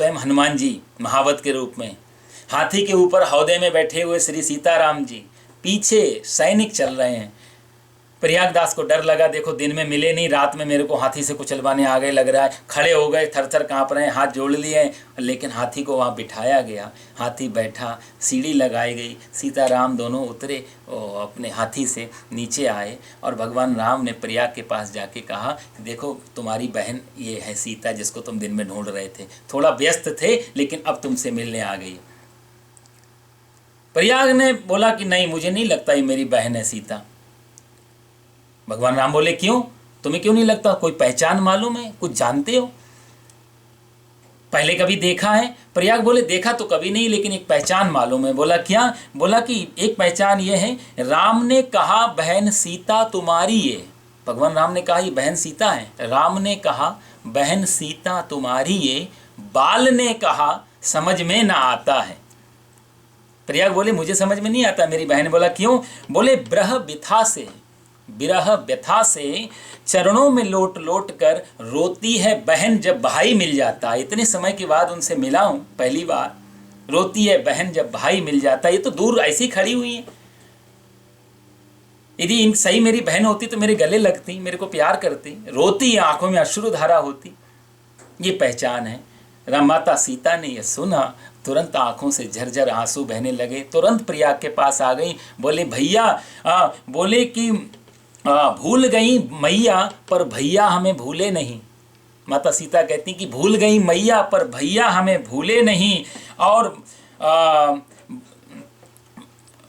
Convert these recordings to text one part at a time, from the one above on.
स्वयं हनुमान जी महावत के रूप में, हाथी के ऊपर हौदे में बैठे हुए श्री सीताराम जी, पीछे सैनिक चल रहे हैं। प्रयागदास को डर लगा, देखो दिन में मिले नहीं, रात में मेरे को हाथी से कुचलवाने आ गए लग रहा है। खड़े हो गए, थर थर काँप रहे हैं, हाथ जोड़ लिए, लेकिन हाथी को वहाँ बिठाया गया। हाथी बैठा, सीढ़ी लगाई गई, सीताराम दोनों उतरे अपने हाथी से नीचे आए और भगवान राम ने प्रयाग के पास जाके कहा, देखो तुम्हारी बहन ये है सीता जिसको तुम दिन में ढूंढ रहे थे, थोड़ा व्यस्त थे लेकिन अब तुमसे मिलने आ गई। प्रयाग ने बोला कि नहीं, मुझे नहीं लगता ये मेरी बहन है सीता। भगवान राम बोले, क्यों, तुम्हें क्यों नहीं लगता, कोई पहचान मालूम है, कुछ जानते हो, पहले कभी देखा है? प्रयाग बोले, देखा तो कभी नहीं, लेकिन एक पहचान मालूम है। बोला क्या? बोला कि एक पहचान ये है, राम ने कहा बहन सीता तुम्हारी है। भगवान राम ने कहा ये बहन सीता है। राम ने कहा बहन सीता तुम्हारी है, बाल ने कहा समझ में ना आता है। प्रयाग बोले, मुझे समझ में नहीं आता मेरी बहन। बोला क्यों? बोले विरह व्यथा से चरणों में लोट लोट कर रोती है बहन जब भाई मिल जाता है। इतने समय के बाद उनसे मिला हूं पहली बार, रोती है बहन जब भाई मिल जाता है। ये तो दूर ऐसी खड़ी हुई है, यदि सही मेरी बहन होती तो मेरे गले लगती, मेरे को प्यार करती, रोती, आंखों में अश्रुधारा होती। ये पहचान है। राम माता सीता ने यह सुना, तुरंत आंखों से झरझर आंसू बहने लगे, तुरंत प्रयाग के पास आ गई। बोले भैया, बोले कि भूल गई मैया पर भैया हमें भूले नहीं। माता सीता कहती कि भूल गई मैया पर भैया हमें भूले नहीं। और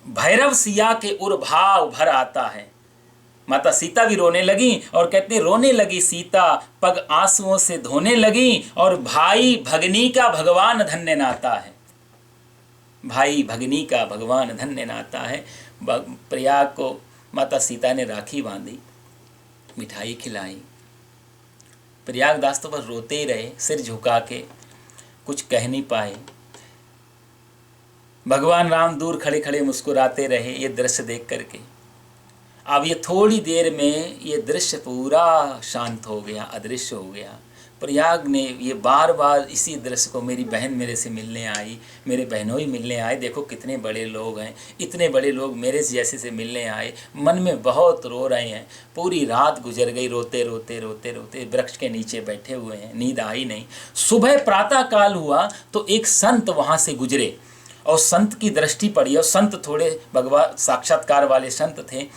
भैरव सिया के उर्भाव भर आता है। माता सीता भी रोने लगी और कहते रोने लगी सीता, पग आंसुओं से धोने लगी, और भाई भगनी का भगवान धन्य नाता है। भाई भगनी का भगवान धन्य नाता है। प्रयाग को माता सीता ने राखी बांधी, मिठाई खिलाई। प्रयागदास तो बस रोते ही रहे, सिर झुका के, कुछ कह नहीं पाए। भगवान राम दूर खड़े खड़े मुस्कुराते रहे ये दृश्य देख करके। अब ये थोड़ी देर में ये दृश्य पूरा शांत हो गया, अदृश्य हो गया। प्रयाग ने ये बार बार इसी दृश्य को, मेरी बहन मेरे से मिलने आई, मेरे बहनों ही मिलने आए, देखो कितने बड़े लोग हैं, इतने बड़े लोग मेरे जैसे से मिलने आए, मन में बहुत रो रहे हैं। पूरी रात गुजर गई रोते रोते रोते रोते, वृक्ष के नीचे बैठे हुए हैं, नींद आई नहीं। सुबह प्रातः काल हुआ तो एक संत वहाँ से गुजरे और संत की दृष्टि पड़ी, और संत थोड़े भगवान साक्षात्कार वाले संत थे,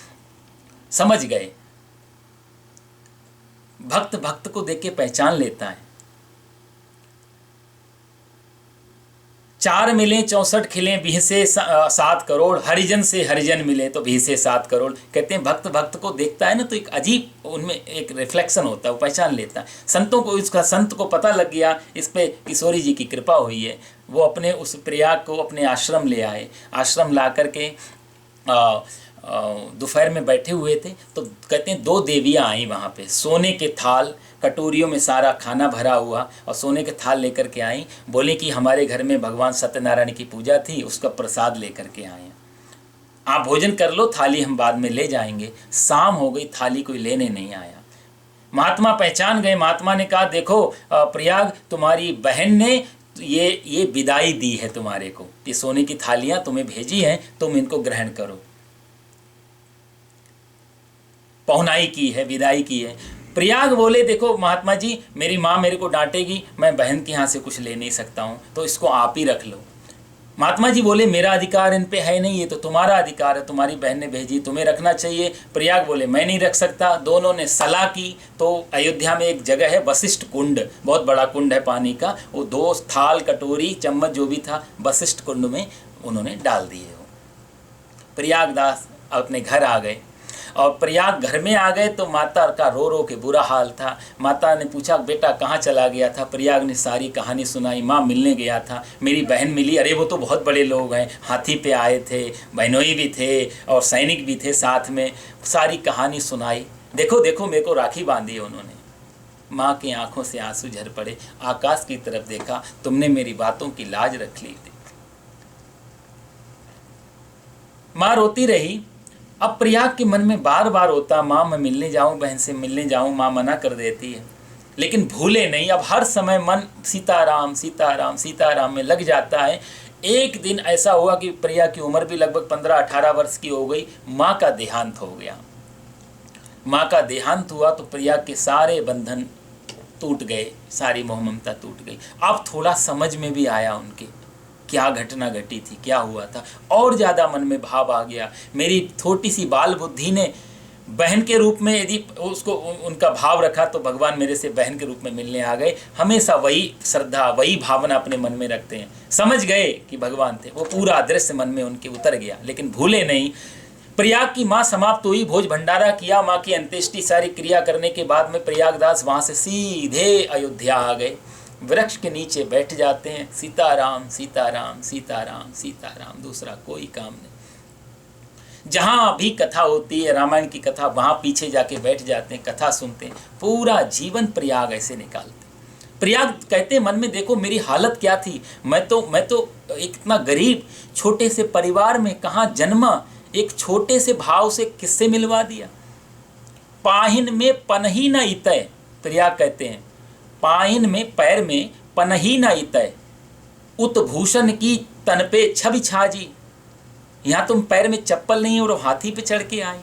समझ गए। भक्त भक्त को देख के पहचान लेता है। 4 मिले 64 खिले, भी से 7 करोड़, हरिजन से हरिजन मिले तो भी से 7 करोड़। कहते हैं भक्त भक्त को देखता है ना तो एक अजीब उनमें एक रिफ्लेक्शन होता है, वो पहचान लेता है। संतों को, इसका संत को पता लग गया, इस पे किशोरी जी की कृपा हुई है। वो अपने उस प्रयाग को अपने आश्रम ले आए। आश्रम ला करके दोपहर में बैठे हुए थे तो कहते हैं 2 देवियाँ आई वहाँ पे, सोने के थाल, कटोरियों में सारा खाना भरा हुआ, और सोने के थाल लेकर के आई। बोले कि हमारे घर में भगवान सत्यनारायण की पूजा थी, उसका प्रसाद लेकर के आए हैं, आप भोजन कर लो, थाली हम बाद में ले जाएंगे। शाम हो गई, थाली कोई लेने नहीं आया। महात्मा पहचान गए। महात्मा ने कहा देखो प्रयाग, तुम्हारी बहन ने ये विदाई दी है तुम्हारे को, ये सोने की थालियाँ तुम्हें भेजी हैं, तुम इनको ग्रहण करो। पहुनाई की है, विदाई की है। प्रयाग बोले देखो महात्मा जी, मेरी माँ मेरे को डांटेगी, मैं बहन के यहाँ से कुछ ले नहीं सकता हूँ, तो इसको आप ही रख लो। महात्मा जी बोले मेरा अधिकार इन पे है नहीं, ये तो तुम्हारा अधिकार है, तुम्हारी बहन ने भेजी, तुम्हें रखना चाहिए। प्रयाग बोले मैं नहीं रख सकता। दोनों ने सलाह की तो अयोध्या में एक जगह है वशिष्ठ कुंड, बहुत बड़ा कुंड है पानी का, वो 2 थाल कटोरी चम्मच जो भी था वशिष्ठ कुंड में उन्होंने डाल दिए। हो प्रयागदास अपने घर आ गए, और प्रयाग घर में आ गए तो माता का रो रो के बुरा हाल था। माता ने पूछा बेटा कहाँ चला गया था? प्रयाग ने सारी कहानी सुनाई। माँ मिलने गया था, मेरी बहन मिली, अरे वो तो बहुत बड़े लोग हैं, हाथी पे आए थे, बहनोई भी थे और सैनिक भी थे साथ में। सारी कहानी सुनाई। देखो देखो मेरे को राखी बांधी है उन्होंने। माँ की आंखों से आंसू झर पड़े। आकाश की तरफ देखा, तुमने मेरी बातों की लाज रख ली थी। माँ रोती रही। अब प्रयाग के मन में बार बार होता, माँ मैं मिलने जाऊँ, बहन से मिलने जाऊँ, माँ मना कर देती है। लेकिन भूले नहीं। अब हर समय मन सीताराम सीताराम सीताराम में लग जाता है। एक दिन ऐसा हुआ कि प्रिया की उम्र भी लगभग 15-18 वर्ष की हो गई। माँ का देहांत हो गया। माँ का देहांत हुआ तो प्रिया के सारे बंधन टूट गए, सारी मोह ममता टूट गई। अब थोड़ा समझ में भी आया उनके क्या घटना घटी थी, क्या हुआ था। और ज़्यादा मन में भाव आ गया। मेरी छोटी सी बाल बुद्धि ने बहन के रूप में यदि उसको उनका भाव रखा तो भगवान मेरे से बहन के रूप में मिलने आ गए। हमेशा वही श्रद्धा, वही भावना अपने मन में रखते हैं। समझ गए कि भगवान थे, वो पूरा दृश्य मन में उनके उतर गया, लेकिन भूले नहीं। प्रयाग की माँ समाप्त हुई, भोज भंडारा किया, माँ की अंत्येष्टि सारी क्रिया करने के बाद में प्रयागदास वहाँ से सीधे अयोध्या आ गए। वृक्ष के नीचे बैठ जाते हैं। सीताराम सीताराम सीताराम सीताराम, दूसरा कोई काम नहीं। जहाँ भी कथा होती है, रामायण की कथा, वहाँ पीछे जाके बैठ जाते हैं, कथा सुनते हैं। पूरा जीवन प्रयाग ऐसे निकालते हैं। प्रयाग कहते हैं मन में, देखो मेरी हालत क्या थी। मैं तो एक इतना गरीब छोटे से परिवार में कहाँ जन्मा, एक छोटे से भाव से किससे मिलवा दिया। पाहिन में पनही न इतय, प्रयाग कहते हैं पाहिन में, पैर में, पनही न इतय, उत्भूषण की तन पे छवि छाजी। यहाँ तुम पैर में चप्पल नहीं और हाथी पे चढ़ के आई।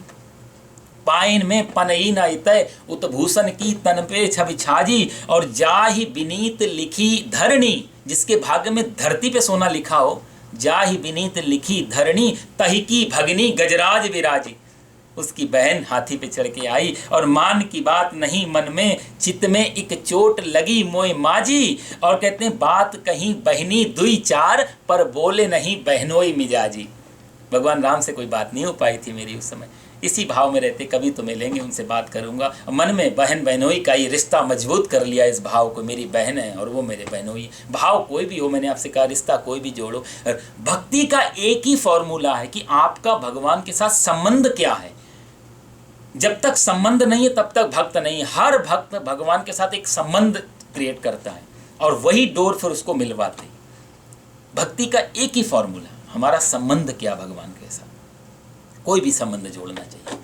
पाइन में पनई न इतय, उत्भूषण की तन पे छवि छाजी। और जाहि विनीत लिखी धरणी, जिसके भाग्य में धरती पे सोना लिखा हो, जाहि विनीत लिखी धरणी, तही की भगनी गजराज विराजी। उसकी बहन हाथी पे चढ़ के आई और मान की बात नहीं मन में, चित्त में एक चोट लगी मोय माजी। और कहते हैं बात कहीं बहनी दुई चार, पर बोले नहीं बहनोई मिजाजी। भगवान राम से कोई बात नहीं हो पाई थी मेरी उस समय। इसी भाव में रहते, कभी तो मिलेंगे, उनसे बात करूंगा। मन में बहन बहनोई का ये रिश्ता मजबूत कर लिया इस भाव को, मेरी बहन है और वो मेरे बहनोई। भाव कोई भी हो, मैंने आपसे कहा रिश्ता कोई भी जोड़ो। भक्ति का एक ही फॉर्मूला है कि आपका भगवान के साथ संबंध क्या है। जब तक संबंध नहीं है तब तक भक्त नहीं। हर भक्त भगवान के साथ एक संबंध क्रिएट करता है और वही डोर फिर उसको मिलवाते। भक्ति का एक ही फॉर्मूला, हमारा संबंध क्या भगवान के साथ। कोई भी संबंध जोड़ना चाहिए।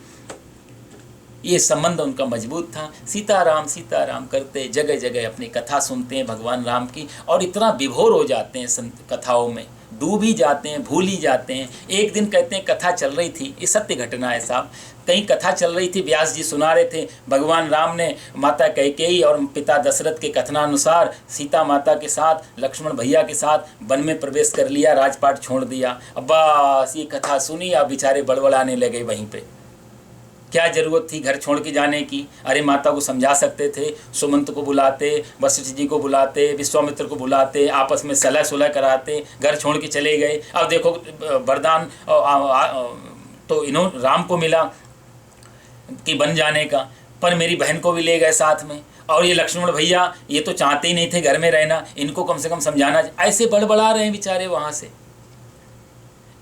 ये संबंध उनका मजबूत था। सीताराम सीताराम करते जगह जगह अपनी कथा सुनते हैं भगवान राम की, और इतना विभोर हो जाते हैं कथाओं में, डूब ही जाते हैं, भूल ही जाते हैं। एक दिन कहते हैं कथा चल रही थी, ये सत्य घटना है साहब, कहीं कथा चल रही थी, व्यास जी सुना रहे थे। भगवान राम ने माता कैकेयी और पिता दशरथ के कथनानुसार सीता माता के साथ, लक्ष्मण भैया के साथ वन में प्रवेश कर लिया, राजपाट छोड़ दिया। अब बस ये कथा सुनी, अब बेचारे बड़बड़ाने लगे वहीं पे। क्या जरूरत थी घर छोड़ के जाने की। अरे माता को समझा सकते थे, सुमंत को बुलाते, वशिष्ठ जी को बुलाते, विश्वामित्र को बुलाते, आपस में सलाह सुलह कराते, घर छोड़ के चले गए। अब देखो वरदान तो इन्होंने राम को मिला कि बन जाने का, पर मेरी बहन को भी ले गए साथ में। और ये लक्ष्मण भैया ये तो चाहते ही नहीं थे घर में रहना, इनको कम से कम समझाना। ऐसे बड़बड़ा रहे हैं बेचारे वहाँ से।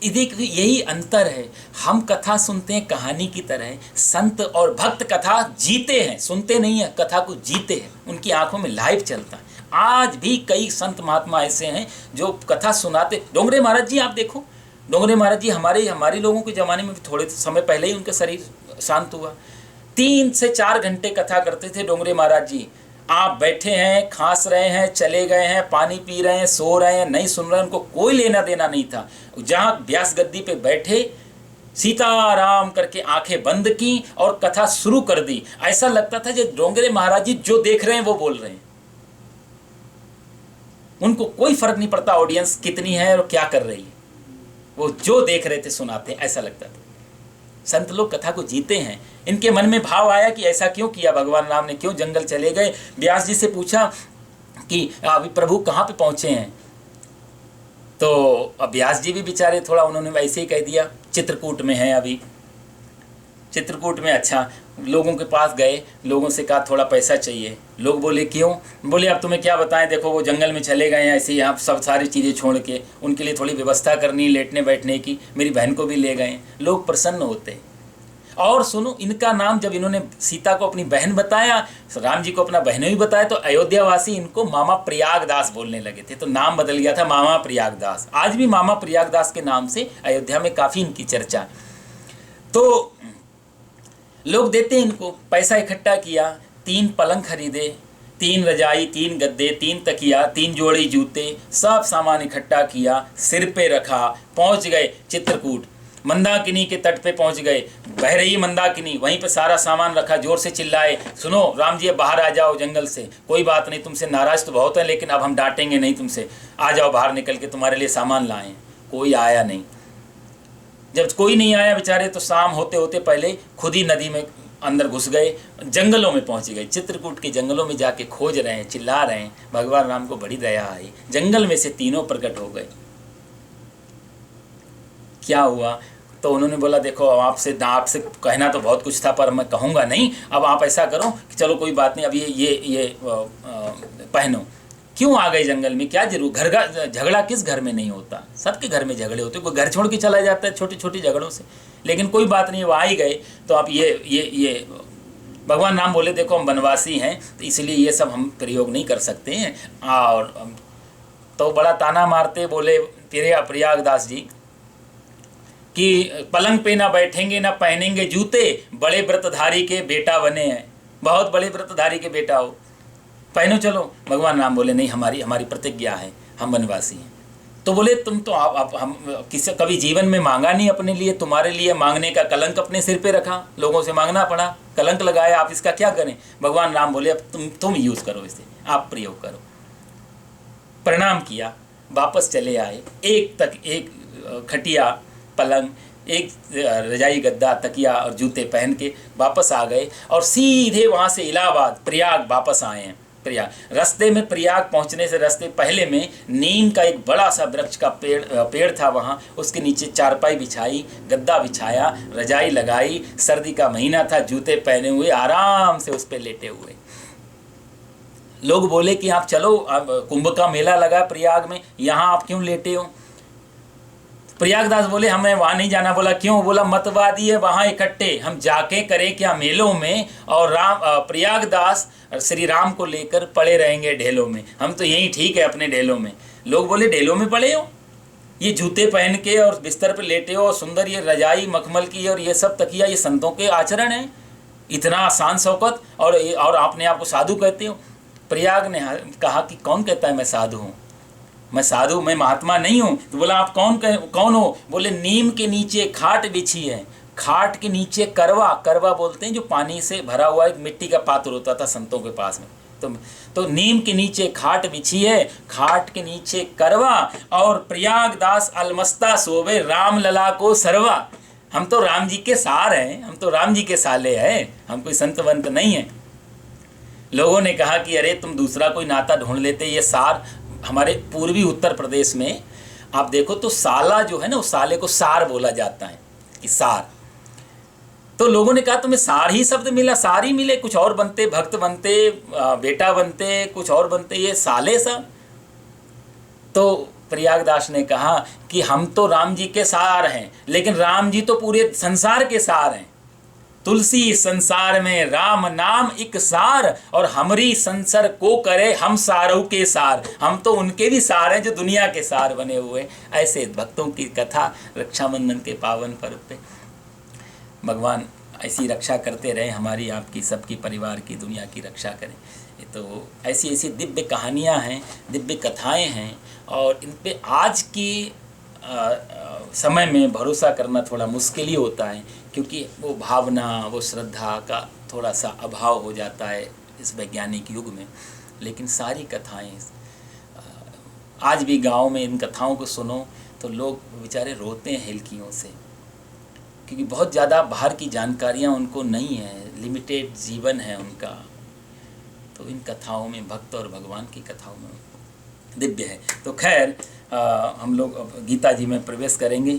यही अंतर है। हम कथा सुनते हैं कहानी की तरह, संत और भक्त कथा जीते हैं, सुनते नहीं है, कथा को जीते हैं। उनकी आंखों में लाइव चलता है। आज भी कई संत महात्मा ऐसे हैं जो कथा सुनाते। डोंगरे महाराज जी आप देखो, डोंगरे महाराज जी हमारे लोगों के ज़माने में भी थोड़े समय पहले ही उनका शरीर शांत हुआ। 3 से 4 घंटे कथा करते थे डोंगरे महाराज जी। आप बैठे हैं, खांस रहे हैं, चले गए हैं, पानी पी रहे हैं, सो रहे हैं, नहीं सुन रहे हैं, उनको कोई लेना देना नहीं था। जहाँ व्यास गद्दी पे बैठे, सीताराम करके आंखें बंद की और कथा शुरू कर दी। ऐसा लगता था जो डोंगरे महाराज जी जो देख रहे हैं वो बोल रहे हैं। उनको कोई फर्क नहीं पड़ता ऑडियंस कितनी है और क्या कर रही है, वो जो देख रहे थे सुनाते, ऐसा लगता था। संत लोग कथा को जीते हैं। इनके मन में भाव आया कि ऐसा क्यों किया भगवान राम ने, क्यों जंगल चले गए। व्यास जी से पूछा कि अभी प्रभु कहाँ पे पहुँचे हैं, तो अब व्यास जी भी बेचारे थोड़ा उन्होंने वैसे ही कह दिया चित्रकूट में हैं अभी। चित्रकूट में, अच्छा। लोगों के पास गए, लोगों से कहा थोड़ा पैसा चाहिए। लोग बोले क्यों? बोले अब तुम्हें क्या बताएं, देखो वो जंगल में चले गए हैं ऐसे ही, आप सब सारी चीज़ें छोड़ के, उनके लिए थोड़ी व्यवस्था करनी, लेटने बैठने की, मेरी बहन को भी ले गए। लोग प्रसन्न होते। और सुनो, इनका नाम जब इन्होंने सीता को अपनी बहन बताया, राम जी को अपना बहनोई बताया, तो अयोध्यावासी इनको मामा प्रयागदास बोलने लगे थे। तो नाम बदल गया था मामा प्रयागदास। आज भी मामा प्रयागदास के नाम से अयोध्या में काफ़ी इनकी चर्चा। तो लोग देते इनको, पैसा इकट्ठा किया, 3 पलंग खरीदे, 3 रजाई, 3 गद्दे, 3 तकिया, 3 जोड़ी जूते, सब सामान इकट्ठा किया, सिर पे रखा, पहुंच गए चित्रकूट। मंदाकिनी के तट पे पहुंच गए। बह रही मंदाकिनी, वहीं पे सारा सामान रखा, जोर से चिल्लाए, सुनो राम जी अब बाहर आ जाओ जंगल से, कोई बात नहीं, तुमसे नाराज तो बहुत है लेकिन अब हम डांटेंगे नहीं तुमसे, आ जाओ बाहर निकल के, तुम्हारे लिए सामान लाए हैं। कोई आया नहीं। जब कोई नहीं आया बेचारे, तो शाम होते होते पहले खुद ही नदी में अंदर घुस गए, जंगलों में पहुंच गए। चित्रकूट के जंगलों में जाके खोज रहे हैं, चिल्ला रहे हैं। भगवान राम को बड़ी दया आई, जंगल में से तीनों प्रकट हो गए। क्या हुआ? तो उन्होंने बोला देखो आपसे कहना तो बहुत कुछ था पर मैं कहूँगा नहीं, अब आप ऐसा करो कि चलो कोई बात नहीं, अब ये पहनो। क्यों आ गए जंगल में? क्या जरूर? घर का झगड़ा किस घर में नहीं होता? सबके घर में झगड़े होते, कोई घर छोड़ के चला जाता है छोटी छोटी झगड़ों से। लेकिन कोई बात नहीं, वो आ ही गए। तो आप ये भगवान राम बोले देखो हम वनवासी हैं तो इसलिए ये सब हम प्रयोग नहीं कर सकते हैं। और तो बड़ा ताना मारते बोले प्रयागदास जी कि पलंग पे ना बैठेंगे ना पहनेंगे जूते, बड़े व्रतधारी के बेटा बने हैं, बहुत बड़े व्रतधारी के बेटा हो, पहनो चलो। भगवान राम बोले नहीं, हमारी प्रतिज्ञा है, हम वनवासी हैं। तो बोले तुम तो हम किसी कभी जीवन में मांगा नहीं अपने लिए, तुम्हारे लिए मांगने का कलंक अपने सिर पे रखा, लोगों से मांगना पड़ा, कलंक लगाया, आप इसका क्या करें? भगवान राम बोले अब तुम यूज़ करो इसे, आप प्रयोग करो। प्रणाम किया, वापस चले आए। एक खटिया, पलंग, एक रजाई, गद्दा, तकिया और जूते पहन के वापस आ गए और सीधे वहाँ से इलाहाबाद प्रयाग वापस आए हैं। प्रयाग रास्ते में, प्रयाग पहुँचने से रास्ते पहले में नीम का एक बड़ा सा वृक्ष का पेड़ था, वहाँ उसके नीचे चारपाई बिछाई, गद्दा बिछाया, रजाई लगाई, सर्दी का महीना था, जूते पहने हुए आराम से उस पर लेटे हुए। लोग बोले कि आप चलो, अब कुंभ का मेला लगा प्रयाग में, यहाँ आप क्यों लेटे हो? प्रयागदास बोले हमें वहाँ नहीं जाना। बोला क्यों? बोला मतवादी है वहाँ इकट्ठे, हम जाके करें क्या मेलों में, और प्रयागदास श्री राम को लेकर पड़े रहेंगे ढेलों में, हम तो यहीं ठीक है अपने ढेलों में। लोग बोले ढेलों में पड़े हो, ये जूते पहन के और बिस्तर पर लेटे हो, सुंदर ये रजाई मखमल की और ये सब तकिया, ये संतों के आचरण है, इतना आसान शौकत, और आपने आपको साधु कहते हो। प्रयाग ने कहा कि कौन कहता है मैं साधु हूँ? मैं साधु, मैं महात्मा नहीं हूँ। तो बोला आप कौन हो? बोले नीम के नीचे खाट बिछी है, खाट के नीचे करवा बोलते हैं जो पानी से भरा हुआ एक मिट्टी का पात्र होता था संतों के पास में। तो नीम के नीचे खाट बिछी है, खाट के नीचे करवा, और प्रयागदास अलमस्ता सोवे राम लला को सरवा। हम तो राम जी के सार हैं, हम तो राम जी के साले हैं, हम कोई संत वंत नहीं है। लोगों ने कहा कि अरे तुम दूसरा कोई नाता ढूंढ लेते, ये सार हमारे पूर्वी उत्तर प्रदेश में आप देखो तो साला जो है ना, उस साले को सार बोला जाता है कि सार। तो लोगों ने कहा तुम्हें सार ही शब्द मिला, सार ही मिले, कुछ और बनते, भक्त बनते, बेटा बनते, कुछ और बनते, ये साले सा। तो प्रयागदास ने कहा कि हम तो राम जी के सार हैं, लेकिन राम जी तो पूरे संसार के सार हैं। तुलसी संसार में राम नाम एक सार, और हमरी संसार को करे हम सारों के सार। हम तो उनके भी सार हैं जो दुनिया के सार बने हुए। ऐसे भक्तों की कथा रक्षाबंधन के पावन पर्व पे। भगवान ऐसी रक्षा करते रहे, हमारी आपकी सबकी परिवार की, दुनिया की रक्षा करें। तो ऐसी ऐसी दिव्य कहानियाँ हैं, दिव्य कथाएँ हैं, और इन पे आज की समय में भरोसा करना थोड़ा मुश्किल ही होता है, क्योंकि वो भावना, वो श्रद्धा का थोड़ा सा अभाव हो जाता है इस वैज्ञानिक युग में। लेकिन सारी कथाएं आज भी गांव में इन कथाओं को सुनो तो लोग बेचारे रोते हैं हिलकियों से, क्योंकि बहुत ज़्यादा बाहर की जानकारियां उनको नहीं है, लिमिटेड जीवन है उनका। तो इन कथाओं में, भक्त और भगवान की कथाओं में दिव्य है। तो खैर हम लोग अब गीता जी में प्रवेश करेंगे।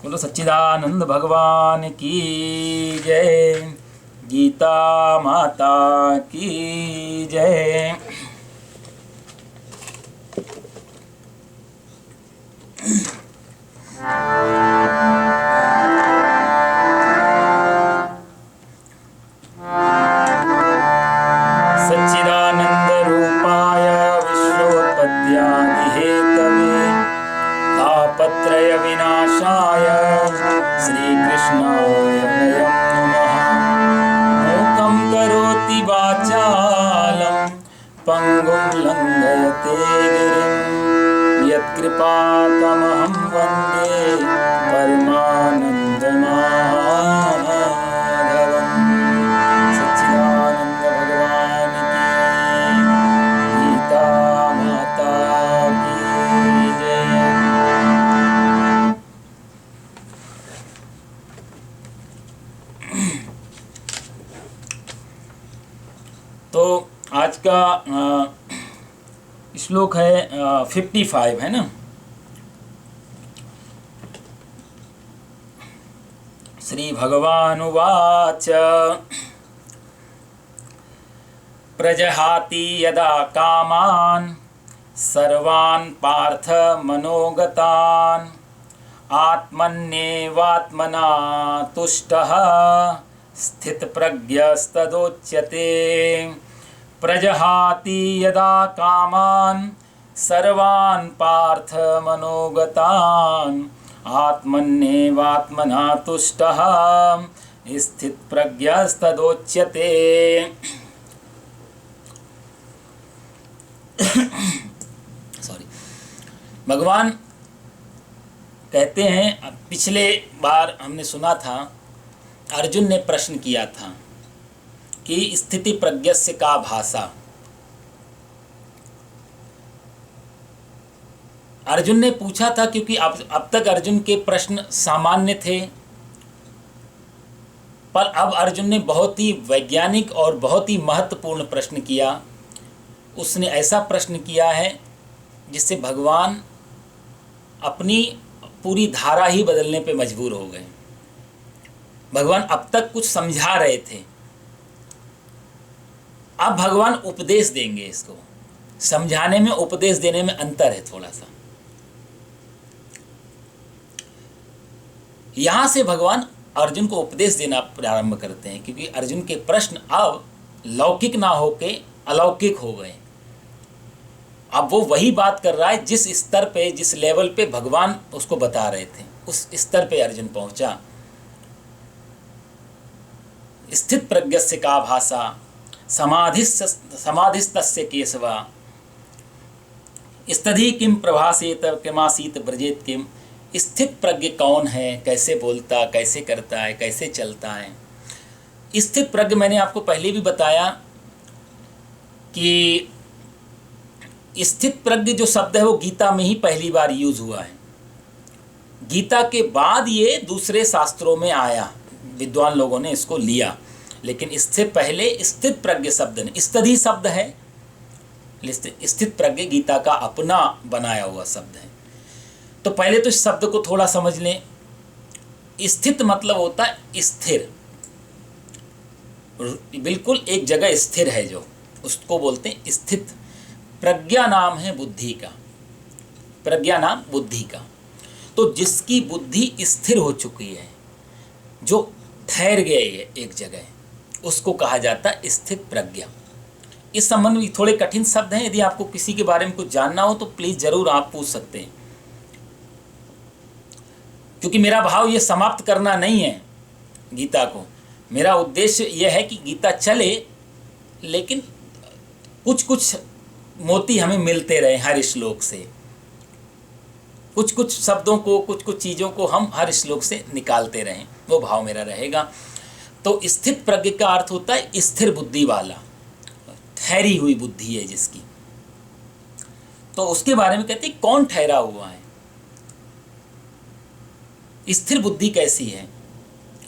बोलो सच्चिदानंद भगवान की जय, गीता माता की जय। सच्चिदानंद रूपाय विश्वोत्पत्त्यादि हेतवे तापत्रय विनाशाय श्री कृष्णाय वयं नमः। मूकं करोति गिरिं यत्कृपातमहं वन्दे परमानन्दमाधवम्। सच्चिदानंद भगवान की, गीता माता की जय। तो आज का श्लोक है 55 है ना। श्री भगवानुवाच प्रजहाति यदा कामान् सर्वान् पार्थ मनोगतान् आत्मन्येवात्मना तुष्टः स्थितप्रज्ञस्तदोच्यते। प्रजहाति यदा कामान् सर्वान् पार्थ मनोगतान् आत्मन्येवात्मना तुष्टः स्थितप्रज्ञस्तदोच्यते। सॉरी, भगवान कहते हैं, पिछले बार हमने सुना था, अर्जुन ने प्रश्न किया था कि स्थिति प्रज्ञस्य का भाषा। अर्जुन ने पूछा था क्योंकि अब तक अर्जुन के प्रश्न सामान्य थे, पर अब अर्जुन ने बहुत ही वैज्ञानिक और बहुत ही महत्वपूर्ण प्रश्न किया। उसने ऐसा प्रश्न किया है जिससे भगवान अपनी पूरी धारा ही बदलने पे मजबूर हो गए। भगवान अब तक कुछ समझा रहे थे, अब भगवान उपदेश देंगे। इसको समझाने में उपदेश देने में अंतर है थोड़ा सा। यहां से भगवान अर्जुन को उपदेश देना प्रारंभ करते हैं, क्योंकि अर्जुन के प्रश्न अब लौकिक ना होके अलौकिक हो गए। अब वो वही बात कर रहा है जिस स्तर पे, जिस लेवल पे भगवान उसको बता रहे थे, उस स्तर पे अर्जुन पहुंचा। स्थित प्रज्ञस्य का भाषा समाधिस्तस्य केशवा स्तधि किम प्रभासेत किमासीत ब्रजेत किम। स्थित प्रज्ञ कौन है, कैसे बोलता, कैसे करता है, कैसे चलता है। स्थित प्रज्ञ मैंने आपको पहले भी बताया कि स्थित प्रज्ञ जो शब्द है वो गीता में ही पहली बार यूज हुआ है। गीता के बाद ये दूसरे शास्त्रों में आया, विद्वान लोगों ने इसको लिया, लेकिन इससे पहले स्थित प्रज्ञ शब्द ने, स्तधि शब्द है, स्थित प्रज्ञ गीता का अपना बनाया हुआ शब्द है। तो पहले तो इस शब्द को थोड़ा समझ लें। स्थित मतलब होता है स्थिर, बिल्कुल एक जगह स्थिर है जो, उसको बोलते हैं स्थित। प्रज्ञा नाम है बुद्धि का, प्रज्ञा नाम बुद्धि का। तो जिसकी बुद्धि स्थिर हो चुकी है, जो ठहर गए है एक जगह, उसको कहा जाता है स्थित प्रज्ञा। इस संबंध में थोड़े कठिन शब्द हैं, यदि आपको किसी के बारे में कुछ जानना हो तो प्लीज जरूर आप पूछ सकते हैं, क्योंकि मेरा भाव ये समाप्त करना नहीं है गीता को। मेरा उद्देश्य यह है कि गीता चले, लेकिन कुछ कुछ मोती हमें मिलते रहे हर श्लोक से, कुछ कुछ शब्दों को, कुछ कुछ चीज़ों को हम हर श्लोक से निकालते रहें, वो भाव मेरा रहेगा। तो स्थित प्रज्ञ का अर्थ होता है स्थिर बुद्धि वाला, ठहरी हुई बुद्धि है जिसकी। तो उसके बारे में कहते हैं कौन ठहरा हुआ है, स्थिर बुद्धि कैसी है,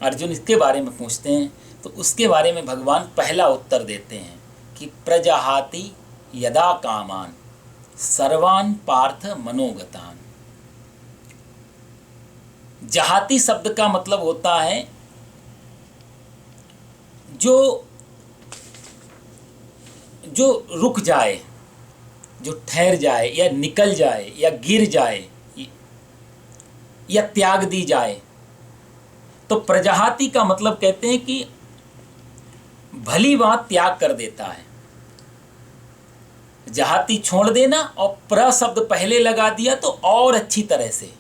अर्जुन इसके बारे में पूछते हैं। तो उसके बारे में भगवान पहला उत्तर देते हैं कि प्रजाहाति यदा कामान सर्वान पार्थ मनोगतान। जहाती शब्द का मतलब होता है जो रुक जाए, जो ठहर जाए या निकल जाए या गिर जाए या त्याग दी जाए। तो प्रजाहाति का मतलब कहते हैं कि भली बात त्याग कर देता है। जहाती छोड़ देना और प्र शब्द पहले लगा दिया तो और अच्छी तरह से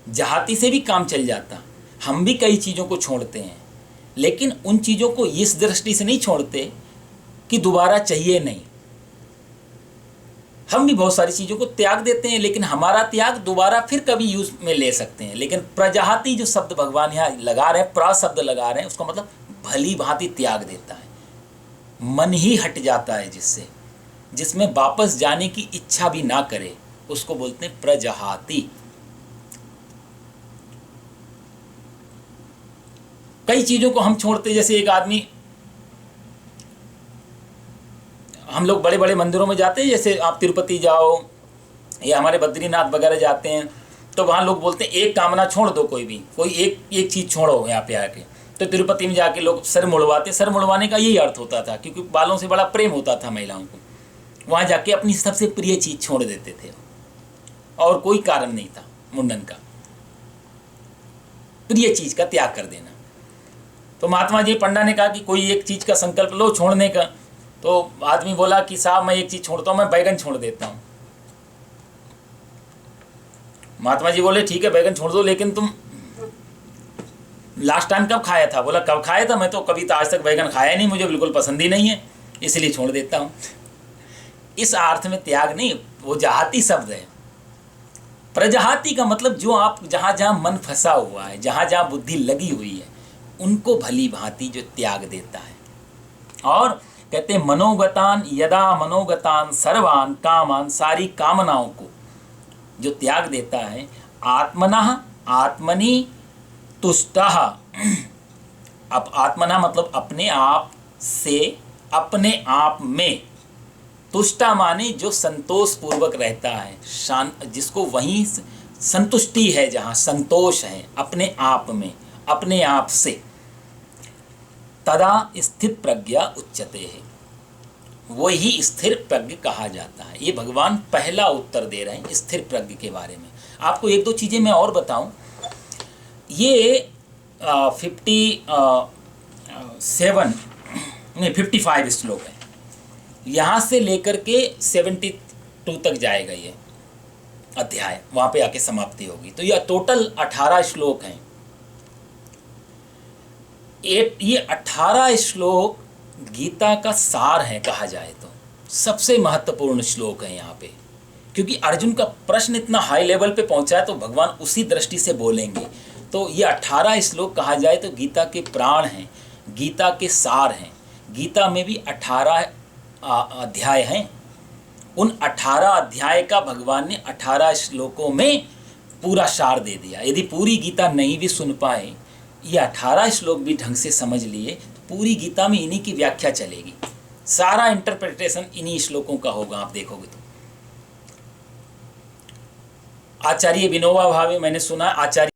जहाती से भी काम चल जाता। हम भी कई चीज़ों को छोड़ते हैं, लेकिन उन चीज़ों को इस दृष्टि से नहीं छोड़ते कि दोबारा चाहिए नहीं। हम भी बहुत सारी चीज़ों को त्याग देते हैं, लेकिन हमारा त्याग दोबारा फिर कभी यूज में ले सकते हैं। लेकिन प्रजाति जो शब्द भगवान यहाँ लगा रहे हैं, प्र शब्द लगा रहे हैं, उसका मतलब भली भांति त्याग देता है, मन ही हट जाता है जिससे, जिसमें वापस जाने की इच्छा भी ना करे, उसको बोलते हैं प्रजहाति। कई चीज़ों को हम छोड़ते, जैसे एक आदमी, हम लोग बड़े बड़े मंदिरों में जाते हैं, जैसे आप तिरुपति जाओ या हमारे बद्रीनाथ वगैरह जाते हैं, तो वहाँ लोग बोलते हैं एक कामना छोड़ दो, कोई एक चीज़ छोड़ो यहाँ पे आके। तो तिरुपति में जाके लोग सर मुड़वाते, सर मुड़वाने का यही अर्थ होता था, क्योंकि बालों से बड़ा प्रेम होता था महिलाओं को। वहाँ जाके अपनी सबसे प्रिय चीज़ छोड़ देते थे, और कोई कारण नहीं था मुंडन का, प्रिय चीज़ का त्याग कर देना। तो महात्मा जी पंडा ने कहा कि कोई एक चीज़ का संकल्प लो छोड़ने का। तो आदमी बोला कि साहब मैं एक चीज़ छोड़ता हूँ, मैं बैगन छोड़ देता हूँ। महात्मा जी बोले ठीक है बैगन छोड़ दो, लेकिन तुम लास्ट टाइम कब खाया था? बोला कब खाया था, मैं तो कभी आज तक बैगन खाया नहीं, मुझे बिल्कुल पसंद ही नहीं है, इसलिए छोड़ देता हूँ। इस अर्थ में त्याग नहीं, वो जहाती शब्द है। प्रजहाति का मतलब जो आप जहाँ जहाँ मन फंसा हुआ है, जहाँ जहाँ बुद्धि लगी हुई है, उनको भली भांति जो त्याग देता है। और कहते हैं मनोगतान यदा मनोगतान सर्वान कामान, सारी कामनाओं को जो त्याग देता है, आत्मनः आत्मनि तुष्टः। अब आत्मना मतलब अपने आप से, अपने आप में, तुष्टा माने जो संतोष पूर्वक रहता है, शांत, जिसको वहीं संतुष्टि है, जहाँ संतोष है अपने आप में, अपने आप से, तदा स्थित प्रज्ञा उच्यते है, वही स्थिर प्रज्ञ कहा जाता है। ये भगवान पहला उत्तर दे रहे हैं स्थिर प्रज्ञ के बारे में। आपको एक दो चीज़ें मैं और बताऊं। ये 55 श्लोक है, यहाँ से लेकर के 72 तक जाएगा ये अध्याय, वहाँ पे आके समाप्ति होगी। तो यह टोटल 18 श्लोक हैं। ये 18 श्लोक गीता का सार है कहा जाए तो, सबसे महत्वपूर्ण श्लोक है यहाँ पे, क्योंकि अर्जुन का प्रश्न इतना हाई लेवल पे पहुंचा है, तो भगवान उसी दृष्टि से बोलेंगे। तो ये 18 श्लोक कहा जाए तो गीता के प्राण हैं, गीता के सार हैं। गीता में भी 18 अध्याय हैं। उन 18 अध्याय का भगवान ने 18 श्लोकों में पूरा सार दे दिया। यदि पूरी गीता नहीं भी सुन पाए, ये 18 श्लोक भी ढंग से समझ लिए, तो पूरी गीता में इन्हीं की व्याख्या चलेगी। सारा इंटरप्रिटेशन इन्हीं श्लोकों का होगा, आप देखोगे तो। आचार्य विनोबा भावे, मैंने सुना आचार्य